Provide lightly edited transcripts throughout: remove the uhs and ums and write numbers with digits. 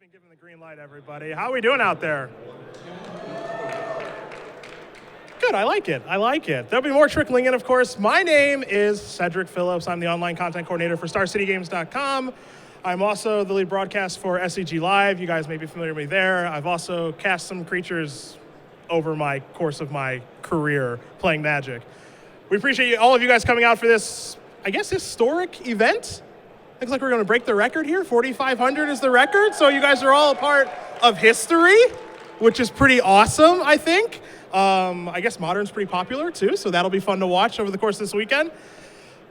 Chapin giving the green light, everybody. How are we doing out there? Good, I like it. There'll be more trickling in, of course. My name is Cedric Phillips. I'm the online content coordinator for StarCityGames.com. I'm also the lead broadcast for SCG Live. You guys may be familiar with me there. I've also cast some creatures over my course of my career playing Magic. We appreciate all of you guys coming out for this, I guess, historic event. Looks like we're going to break the record here. 4,500 is the record. So you guys are all a part of history, which is pretty awesome, I think. I guess Modern's pretty popular, too, so that'll be fun to watch over the course of this weekend.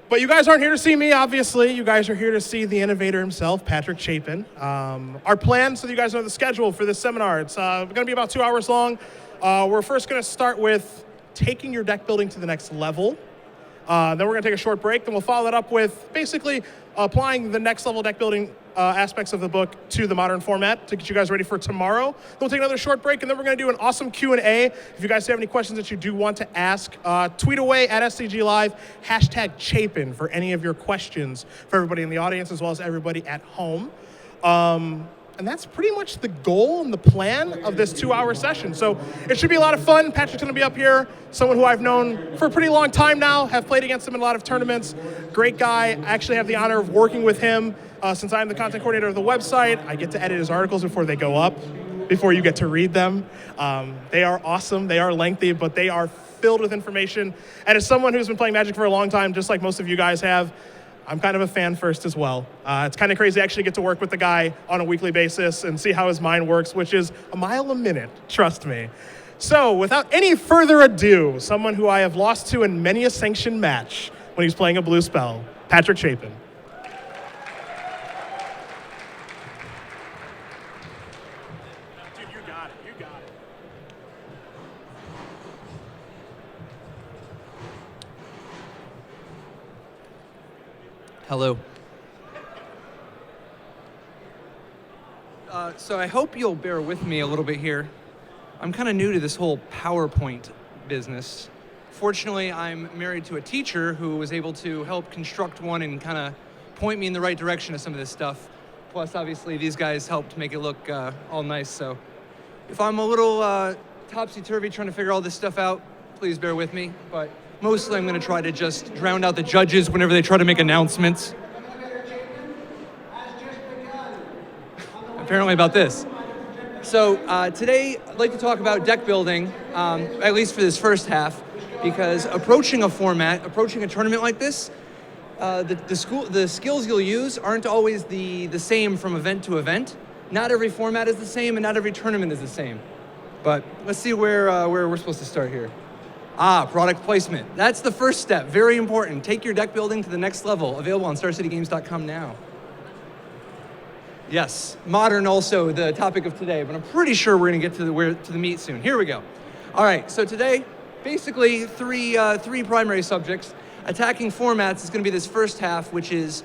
But you guys aren't here to see me, obviously. You guys are here to see the innovator himself, Patrick Chapin. Our plan, so that you guys know the schedule for this seminar, it's going to be about 2 hours long. We're first going to start with taking your deck building to the next level. Then we're going to take a short break. Then we'll follow that up with basically applying the next level deck building aspects of the book to the Modern format to get you guys ready for tomorrow. Then we'll take another short break, and then we're going to do an awesome Q&A. If you guys have any questions that you do want to ask, tweet away at SCG Live, #Chapin for any of your questions for everybody in the audience as well as everybody at home. And that's pretty much the goal and the plan of this 2-hour session. So it should be a lot of fun. Patrick's going to be up here, someone who I've known for a pretty long time now, have played against him in a lot of tournaments. Great guy. I actually have the honor of working with him since I'm the content coordinator of the website. I get to edit his articles before they go up, before you get to read them. They are awesome. They are lengthy, but they are filled with information. And as someone who's been playing Magic for a long time, just like most of you guys have, I'm kind of a fan first as well. It's kind of crazy to actually get to work with the guy on a weekly basis and see how his mind works, which is a mile a minute, trust me. So without any further ado, someone who I have lost to in many a sanctioned match when he's playing a blue spell, Patrick Chapin. Dude, you got it. Hello. So I hope you'll bear with me a little bit here. I'm kind of new to this whole PowerPoint business. Fortunately, I'm married to a teacher who was able to help construct one and kind of point me in the right direction of some of this stuff. Plus, obviously, these guys helped make it look all nice. So if I'm a little topsy-turvy trying to figure all this stuff out, please bear with me. But mostly, I'm going to try to just drown out the judges whenever they try to make announcements. Apparently about this. So today, I'd like to talk about deck building, at least for this first half, because approaching a format, approaching a tournament like this, the skills you'll use aren't always the same from event to event. Not every format is the same, and not every tournament is the same. But let's see where we're supposed to start here. Product placement. That's the first step, very important. Take your deck building to the next level, available on StarCityGames.com now. Yes, Modern also the topic of today, but I'm pretty sure we're gonna get to the meat soon. Here we go. All right, so today, basically three primary subjects. Attacking formats is gonna be this first half, which is,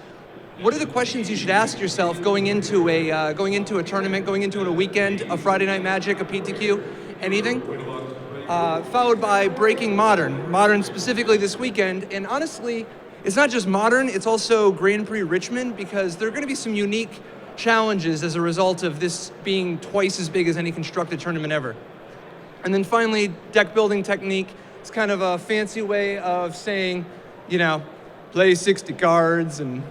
what are the questions you should ask yourself going into a tournament, going into a weekend, a Friday Night Magic, a PTQ, anything? Followed by breaking Modern. Modern specifically this weekend, and honestly, it's not just Modern, it's also Grand Prix Richmond, because there are gonna be some unique challenges as a result of this being twice as big as any constructed tournament ever. And then finally, deck building technique. It's kind of a fancy way of saying, play 60 cards and,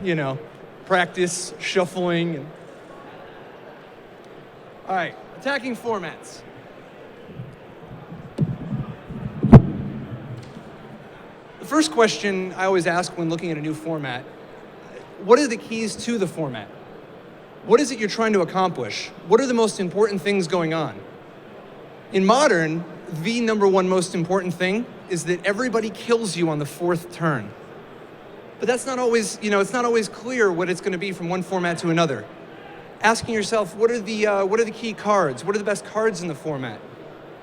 practice shuffling. All right, attacking formats. The first question I always ask when looking at a new format, what are the keys to the format? What is it you're trying to accomplish? What are the most important things going on? In Modern, the number one most important thing is that everybody kills you on the 4th turn. But that's not always, it's not always clear what it's going to be from one format to another. Asking yourself, what are the key cards? What are the best cards in the format?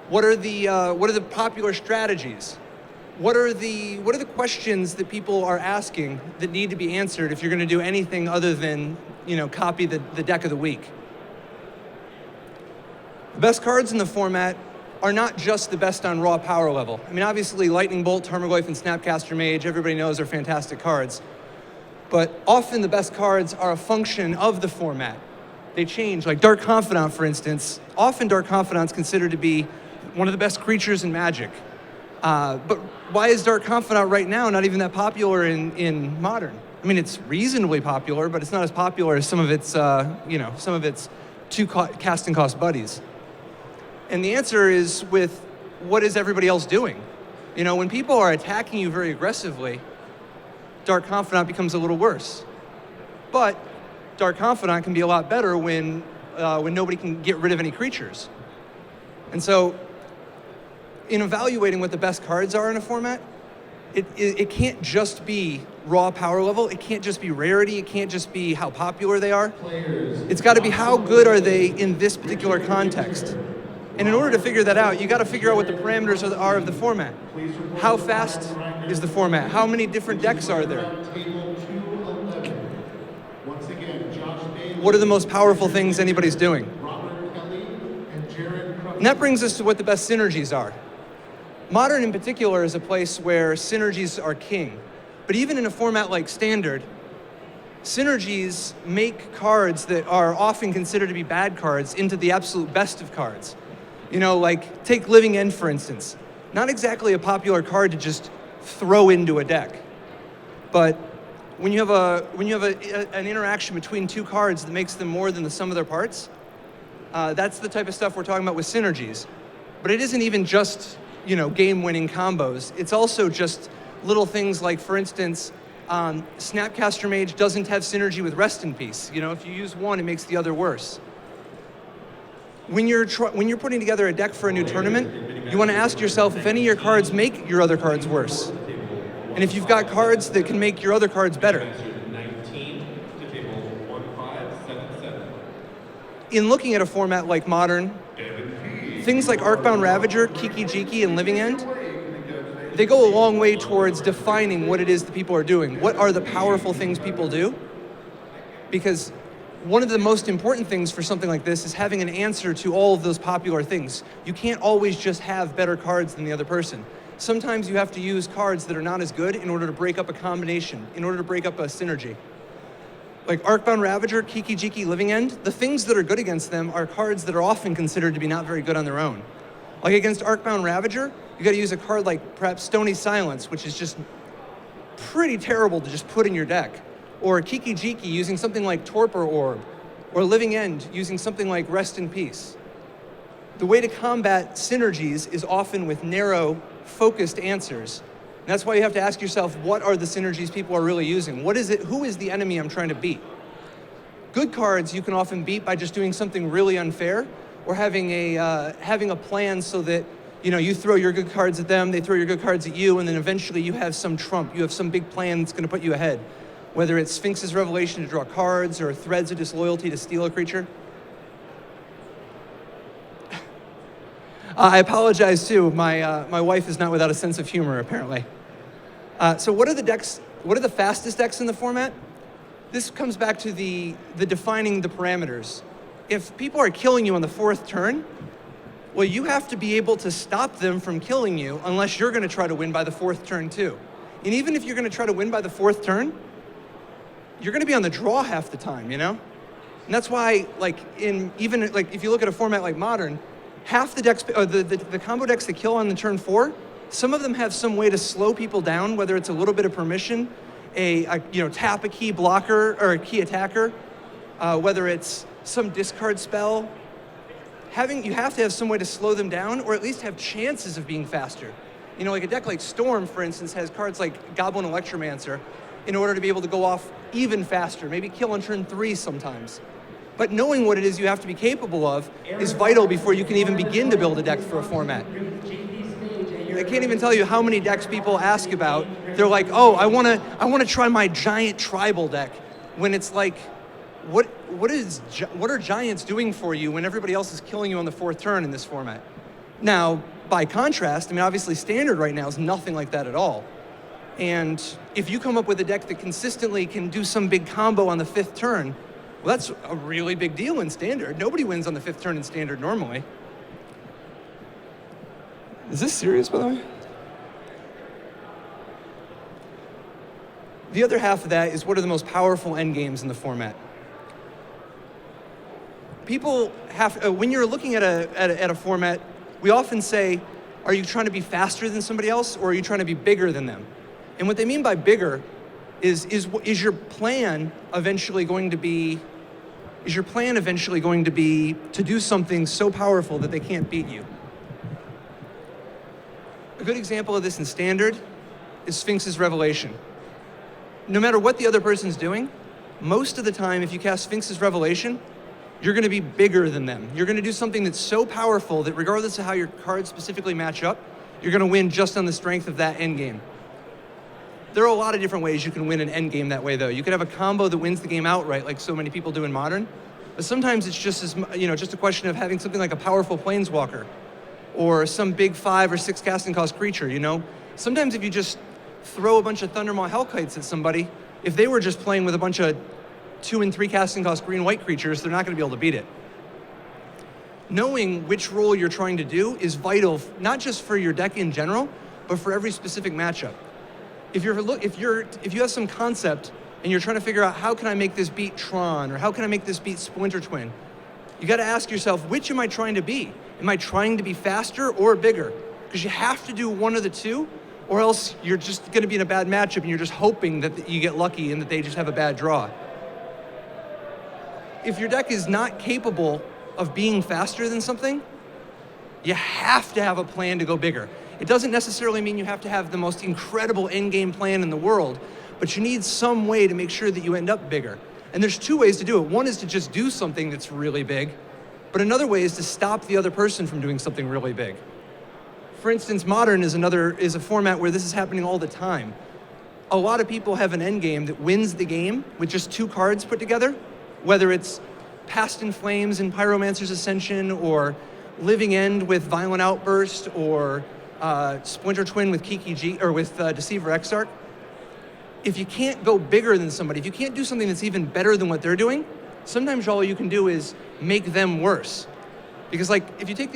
What are the popular strategies? What are the questions that people are asking that need to be answered if you're going to do anything other than, copy the deck of the week? The best cards in the format are not just the best on raw power level. I mean, obviously, Lightning Bolt, Tarmogoyf, and Snapcaster Mage, everybody knows are fantastic cards. But often the best cards are a function of the format. they change. Like Dark Confidant, for instance, often Dark Confidant's considered to be one of the best creatures in Magic. But why is Dark Confidant right now not even that popular in Modern? I mean, it's reasonably popular, but it's not as popular as some of its, some of its casting cost buddies. And the answer is with what is everybody else doing? When people are attacking you very aggressively, Dark Confidant becomes a little worse. But Dark Confidant can be a lot better when nobody can get rid of any creatures. And so, in evaluating what the best cards are in a format, it can't just be raw power level, it can't just be rarity, it can't just be how popular they are. It's got to be how good are they in this particular context. And in order to figure that out, you got to figure out what the parameters are of the format. How fast is the format? How many different decks are there? What are the most powerful things anybody's doing? And that brings us to what the best synergies are. Modern in particular is a place where synergies are king. But even in a format like Standard, synergies make cards that are often considered to be bad cards into the absolute best of cards. Like take Living End, for instance. Not exactly a popular card to just throw into a deck. But when you have an interaction between two cards that makes them more than the sum of their parts, that's the type of stuff we're talking about with synergies. But it isn't even just, game-winning combos. It's also just little things like, for instance, Snapcaster Mage doesn't have synergy with Rest in Peace. If you use one, it makes the other worse. When you're putting together a deck for a new tournament, you want to ask yourself if any of your cards make your other cards worse. And if you've got cards that can make your other cards better. In looking at a format like Modern, things like Arcbound Ravager, Kiki Jiki, and Living End, they go a long way towards defining what it is that people are doing. What are the powerful things people do? Because one of the most important things for something like this is having an answer to all of those popular things. You can't always just have better cards than the other person. Sometimes you have to use cards that are not as good in order to break up a combination, in order to break up a synergy. Like Arcbound Ravager, Kiki Jiki, Living End, the things that are good against them are cards that are often considered to be not very good on their own. Like against Arcbound Ravager, you gotta use a card like perhaps Stony Silence, which is just pretty terrible to just put in your deck. Or Kiki Jiki using something like Torpor Orb. Or Living End using something like Rest in Peace. The way to combat synergies is often with narrow, focused answers. And that's why you have to ask yourself, what are the synergies people are really using? What is it? Who is the enemy I'm trying to beat? Good cards you can often beat by just doing something really unfair, or having a plan so that you throw your good cards at them, they throw your good cards at you, and then eventually you have some trump. You have some big plan that's going to put you ahead. Whether it's Sphinx's Revelation to draw cards, or Threads of Disloyalty to steal a creature. I apologize too. My wife is not without a sense of humor, apparently. So what are the decks? What are the fastest decks in the format? This comes back to the defining the parameters. If people are killing you on the fourth turn, well, you have to be able to stop them from killing you unless you're going to try to win by the fourth turn too. And even if you're going to try to win by the fourth turn, you're going to be on the draw half the time, And that's why, if you look at a format like Modern, half the decks, the combo decks that kill on the turn 4, some of them have some way to slow people down, whether it's a little bit of permission, tap a key blocker or a key attacker, whether it's some discard spell. You have to have some way to slow them down, or at least have chances of being faster. Like a deck like Storm, for instance, has cards like Goblin Electromancer in order to be able to go off even faster, maybe kill on turn 3 sometimes. But knowing what it is you have to be capable of is vital before you can even begin to build a deck for a format. I can't even tell you how many decks people ask about. They're like, oh, I want to try my giant tribal deck, when it's like, what are giants doing for you when everybody else is killing you on the fourth turn in this format? Now, by contrast, obviously Standard right now is nothing like that at all. And if you come up with a deck that consistently can do some big combo on the fifth turn, well, that's a really big deal in Standard. Nobody wins on the fifth turn in Standard normally. Is this serious, by the way? The other half of that is what are the most powerful endgames in the format. people have, when you're looking at a format, we often say, are you trying to be faster than somebody else, or are you trying to be bigger than them? And what they mean by bigger is your plan eventually going to be to do something so powerful that they can't beat you? A good example of this in Standard is Sphinx's Revelation. No matter what the other person's doing, most of the time, if you cast Sphinx's Revelation, you're going to be bigger than them. You're going to do something that's so powerful that regardless of how your cards specifically match up, you're going to win just on the strength of that end game. There are a lot of different ways you can win an end game that way, though. You could have a combo that wins the game outright, like so many people do in Modern. But sometimes it's just just a question of having something like a powerful Planeswalker, or some big 5 or 6 casting cost creature. Sometimes if you just throw a bunch of Thundermaw Hellkites at somebody, if they were just playing with a bunch of 2 and 3 casting cost green-white creatures, they're not going to be able to beat it. Knowing which role you're trying to do is vital, not just for your deck in general, but for every specific matchup. If you have some concept and you're trying to figure out how can I make this beat Tron, or how can I make this beat Splinter Twin, you got to ask yourself, which am I trying to be? Am I trying to be faster or bigger? Because you have to do one of the two, or else you're just going to be in a bad matchup and you're just hoping that you get lucky and that they just have a bad draw. If your deck is not capable of being faster than something, you have to have a plan to go bigger. It doesn't necessarily mean you have to have the most incredible end-game plan in the world, but you need some way to make sure that you end up bigger. And there's 2 ways to do it. One is to just do something that's really big, but another way is to stop the other person from doing something really big. For instance, Modern is a format where this is happening all the time. A lot of people have an end game that wins the game with just 2 cards put together, whether it's Past in Flames and Pyromancer's Ascension, or Living End with Violent Outburst, or Splinter Twin with with Deceiver Exarch. If you can't go bigger than somebody, if you can't do something that's even better than what they're doing, sometimes all you can do is make them worse. Because if you take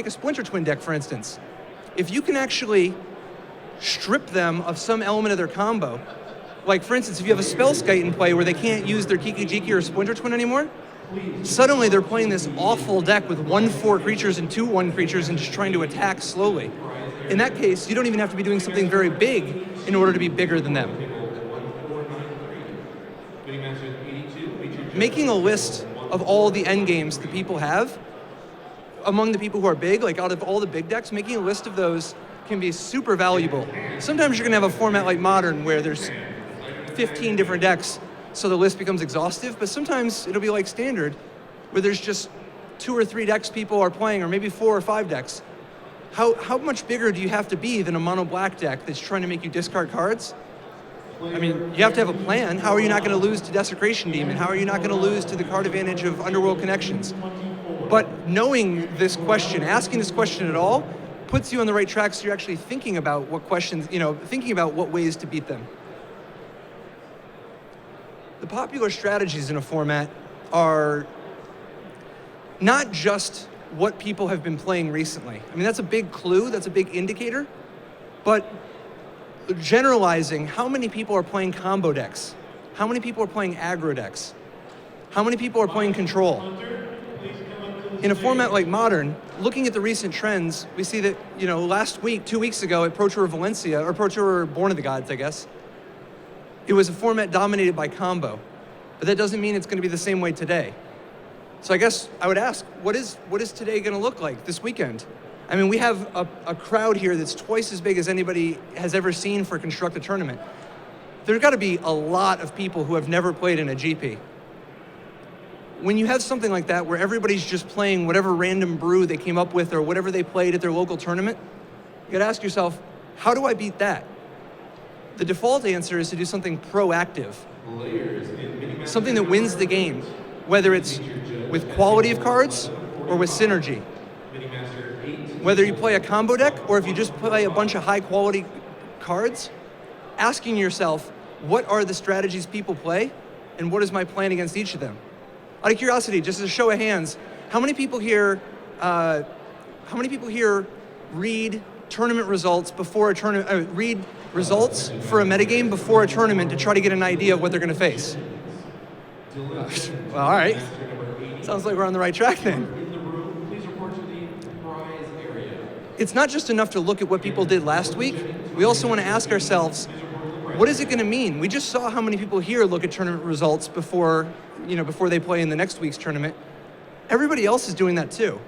a Splinter Twin deck, for instance, if you can actually strip them of some element of their combo, like for instance, if you have a Spellskite in play where they can't use their Kiki-Jiki or Splinter Twin anymore, suddenly they're playing this awful deck with 1/4 creatures and 2/1 creatures and just trying to attack slowly. In that case, you don't even have to be doing something very big in order to be bigger than them. Making a list of all the end games that people have, among the people who are big, out of all the big decks, making a list of those can be super valuable. Sometimes you're going to have a format like Modern where there's 15 different decks, so the list becomes exhaustive, but sometimes it'll be like Standard, where there's just 2 or 3 decks people are playing, or maybe 4 or 5 decks. How much bigger do you have to be than a mono black deck that's trying to make you discard cards? I mean, you have to have a plan. How are you not going to lose to Desecration Demon? How are you not going to lose to the card advantage of Underworld Connections? But knowing this question, asking this question at all, puts you on the right track, so you're actually thinking about what questions, thinking about what ways to beat them. The popular strategies in a format are not just what people have been playing recently. I mean, that's a big clue, that's a big indicator, but generalizing how many people are playing combo decks, how many people are playing aggro decks, how many people are playing control. In a format like Modern, looking at the recent trends, we see that, last week, 2 weeks ago at Pro Tour Valencia, or Pro Tour Born of the Gods, I guess, it was a format dominated by combo. But that doesn't mean it's going to be the same way today. So I guess I would ask, what is today going to look like this weekend? I mean, we have a crowd here that's twice as big as anybody has ever seen for Construct a Tournament. There's got to be a lot of people who have never played in a GP. When you have something like that where everybody's just playing whatever random brew they came up with or whatever they played at their local tournament, you got to ask yourself, how do I beat that? The default answer is to do something proactive, something that wins the game, whether it's with quality of cards or with synergy. Whether you play a combo deck or if you just play a bunch of high quality cards, asking yourself, what are the strategies people play and what is my plan against each of them? Out of curiosity, just as a show of hands, how many people here read tournament results before a tournament, read results for a metagame before a tournament to try to get an idea of what they're going to face? Well, all right. Sounds like we're on the right track then. It's not just enough to look at what people did last week. We also want to ask ourselves, what is it going to mean? We just saw how many people here look at tournament results before they play in the next week's tournament. Everybody else is doing that too.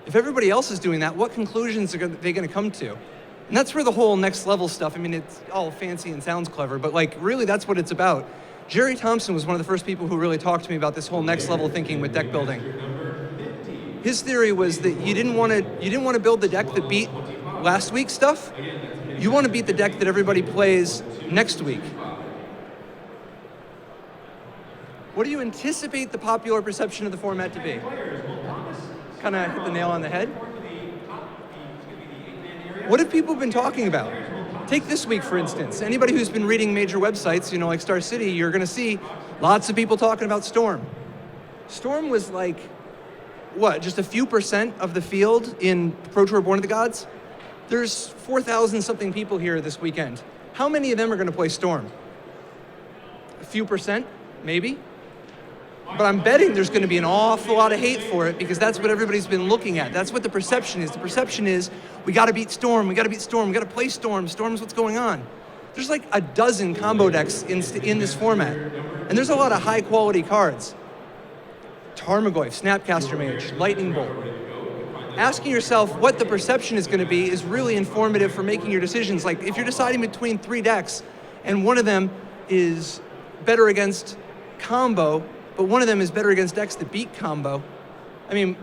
If everybody else is doing that, what conclusions are they going to come to? And that's where the whole next level stuff, I mean, it's all fancy and sounds clever, but like really that's what it's about. Jerry Thompson was one of the first people who really talked to me about this whole next level thinking with deck building. His theory was that you didn't want to build the deck that beat last week's stuff. You want to beat the deck that everybody plays next week. What do you anticipate the popular perception of the format to be? Kind of hit the nail on the head. What have people been talking about? Take this week, for instance. Anybody who's been reading major websites, like Star City, you're going to see lots of people talking about Storm. Storm was like, what, just a few percent of the field in Pro Tour Born of the Gods? There's 4,000 something people here this weekend. How many of them are going to play Storm? A few percent, maybe? But I'm betting there's going to be an awful lot of hate for it because that's what everybody's been looking at. That's what the perception is. The perception is, we got to beat Storm, we got to beat Storm, we got to play Storm, Storm's what's going on. There's like a dozen combo decks in this format. And there's a lot of high quality cards. Tarmogoyf, Snapcaster Mage, Lightning Bolt. Asking yourself what the perception is going to be is really informative for making your decisions. Like if you're deciding between 3 decks and one of them is better against combo, but one of them is better against decks that beat combo, I mean,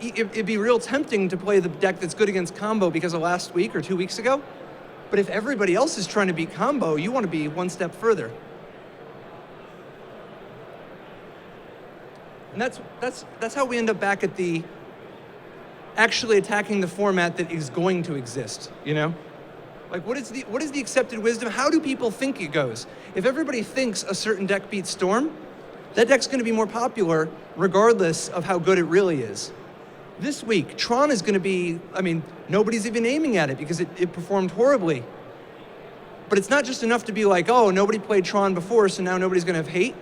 it'd be real tempting to play the deck that's good against combo because of last week or 2 weeks ago. But if everybody else is trying to beat combo, you want to be one step further. And that's how we end up back at the actually attacking the format that is going to exist, Like what is the accepted wisdom? How do people think it goes? If everybody thinks a certain deck beats Storm, that deck's going to be more popular regardless of how good it really is. This week, Tron is going to be, nobody's even aiming at it because it performed horribly. But it's not just enough to be like, oh, nobody played Tron before, so now nobody's going to have hate.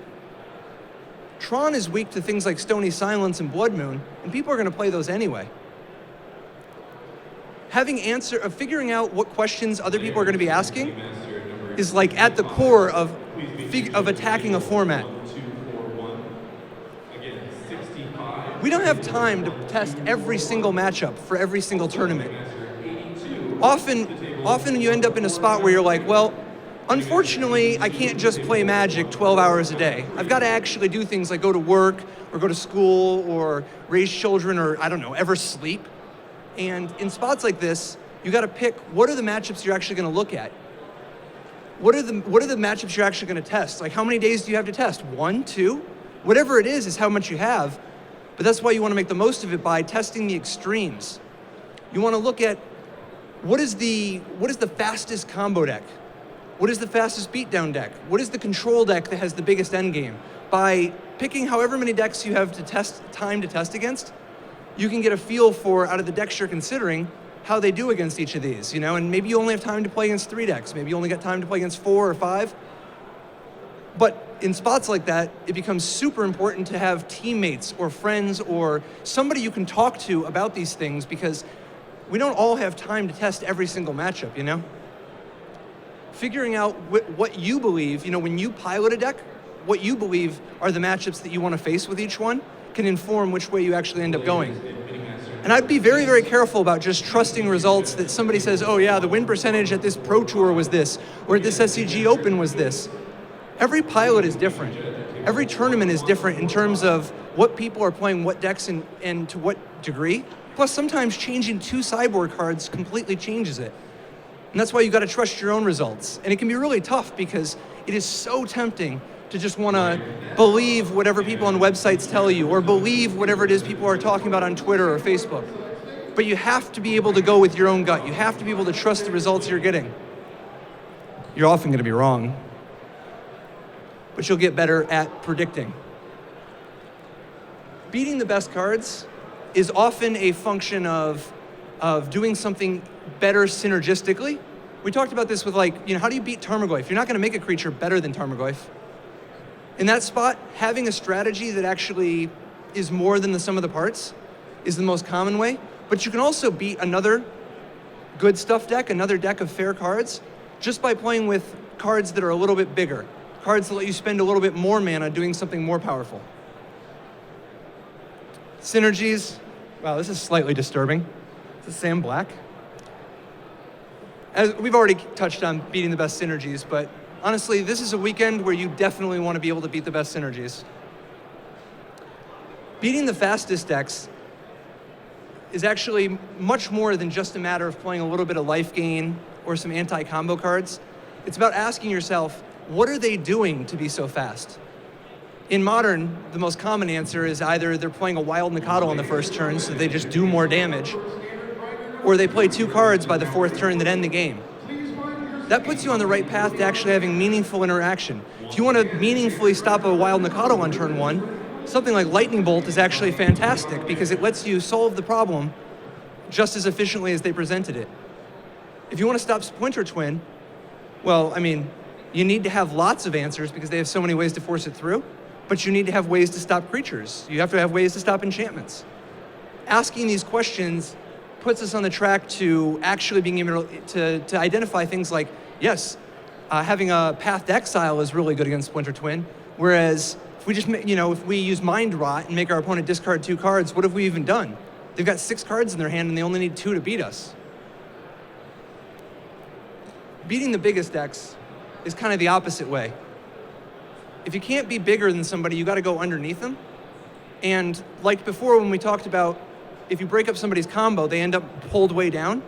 Tron is weak to things like Stony Silence and Blood Moon, and people are going to play those anyway. Figuring out what questions other people are going to be asking is like at the core of attacking a format. We don't have time to test every single matchup for every single tournament. Often you end up in a spot where you're like, well, unfortunately, I can't just play Magic 12 hours a day. I've got to actually do things like go to work or go to school or raise children or, ever sleep. And in spots like this, you got to pick what are the matchups you're actually going to look at. What are the matchups you're actually going to test? Like how many days do you have to test? 1, 2? Whatever it is how much you have. But that's why you want to make the most of it by testing the extremes. You want to look at what is the fastest combo deck? What is the fastest beatdown deck? What is the control deck that has the biggest endgame? By picking however many decks you have time to test against, you can get a feel for, out of the decks you're considering, how they do against each of these, and maybe you only have time to play against 3 decks. Maybe you only got time to play against 4 or 5. But in spots like that, it becomes super important to have teammates or friends or somebody you can talk to about these things because we don't all have time to test every single matchup, Figuring out what you believe, when you pilot a deck, what you believe are the matchups that you want to face with each one can inform which way you actually end up going. And I'd be very, very careful about just trusting results that somebody says, oh yeah, the win percentage at this Pro Tour was this, or at this SCG Open was this. Every pilot is different. Every tournament is different in terms of what people are playing, what decks, and to what degree. Plus, sometimes changing 2 sideboard cards completely changes it. And that's why you got to trust your own results. And it can be really tough because it is so tempting to just want to believe whatever people on websites tell you or believe whatever it is people are talking about on Twitter or Facebook. But you have to be able to go with your own gut. You have to be able to trust the results you're getting. You're often going to be wrong, but you'll get better at predicting. Beating the best cards is often a function of doing something better synergistically. We talked about this with how do you beat Tarmogoyf? You're not going to make a creature better than Tarmogoyf. In that spot, having a strategy that actually is more than the sum of the parts is the most common way, but you can also beat another good stuff deck, another deck of fair cards, just by playing with cards that are a little bit bigger, cards that let you spend a little bit more mana doing something more powerful. Synergies, wow, this is slightly disturbing. This is Sam Black. As we've already touched on beating the best synergies, but honestly, this is a weekend where you definitely want to be able to beat the best synergies. Beating the fastest decks is actually much more than just a matter of playing a little bit of life gain or some anti-combo cards. It's about asking yourself, what are they doing to be so fast? In Modern, the most common answer is either they're playing a Wild Mikado on the first turn, so they just do more damage, or they play 2 cards by the 4th turn that end the game. That puts you on the right path to actually having meaningful interaction. If you want to meaningfully stop a Wild Mikado on turn 1, something like Lightning Bolt is actually fantastic because it lets you solve the problem just as efficiently as they presented it. If you want to stop Splinter Twin, well, I mean, you need to have lots of answers because they have so many ways to force it through, but you need to have ways to stop creatures. You have to have ways to stop enchantments. Asking these questions puts us on the track to actually being able to identify things like, yes, having a Path to Exile is really good against Splinter Twin, whereas if we just, if we use Mind Rot and make our opponent discard 2 cards, what have we even done? They've got 6 cards in their hand and they only need 2 to beat us. Beating the biggest decks is kind of the opposite way. If you can't be bigger than somebody, you got to go underneath them. And like before when we talked about if you break up somebody's combo, they end up pulled way down.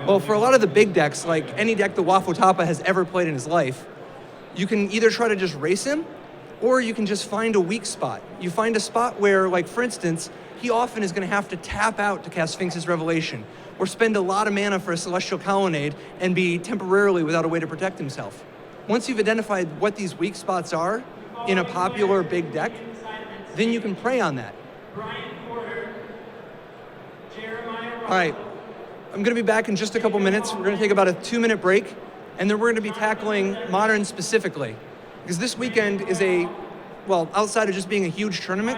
Well, for a lot of the big decks, like any deck that Wafo has ever played in his life, you can either try to just race him, or you can just find a weak spot. You find a spot where, like for instance, he often is going to have to tap out to cast Sphinx's Revelation, or spend a lot of mana for a Celestial Colonnade and be temporarily without a way to protect himself. Once you've identified what these weak spots are in a popular big deck, then you can prey on that. All right, I'm going to be back in just a couple minutes. We're going to take about a 2-minute break, and then we're going to be tackling Modern specifically. Because this weekend is outside of just being a huge tournament,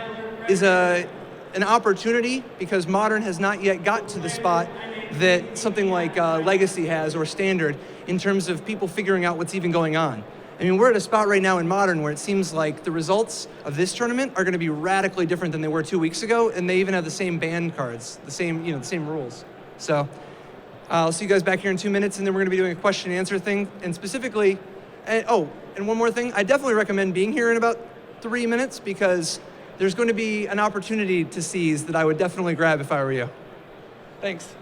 is an opportunity because Modern has not yet got to the spot that something like Legacy has or Standard in terms of people figuring out what's even going on. I mean, we're at a spot right now in Modern where it seems like the results of this tournament are going to be radically different than they were 2 weeks ago, and they even have the same ban cards, the same rules. So I'll see you guys back here in 2 minutes, and then we're going to be doing a question and answer thing, and specifically, and one more thing, I definitely recommend being here in about 3 minutes because there's going to be an opportunity to seize that I would definitely grab if I were you. Thanks.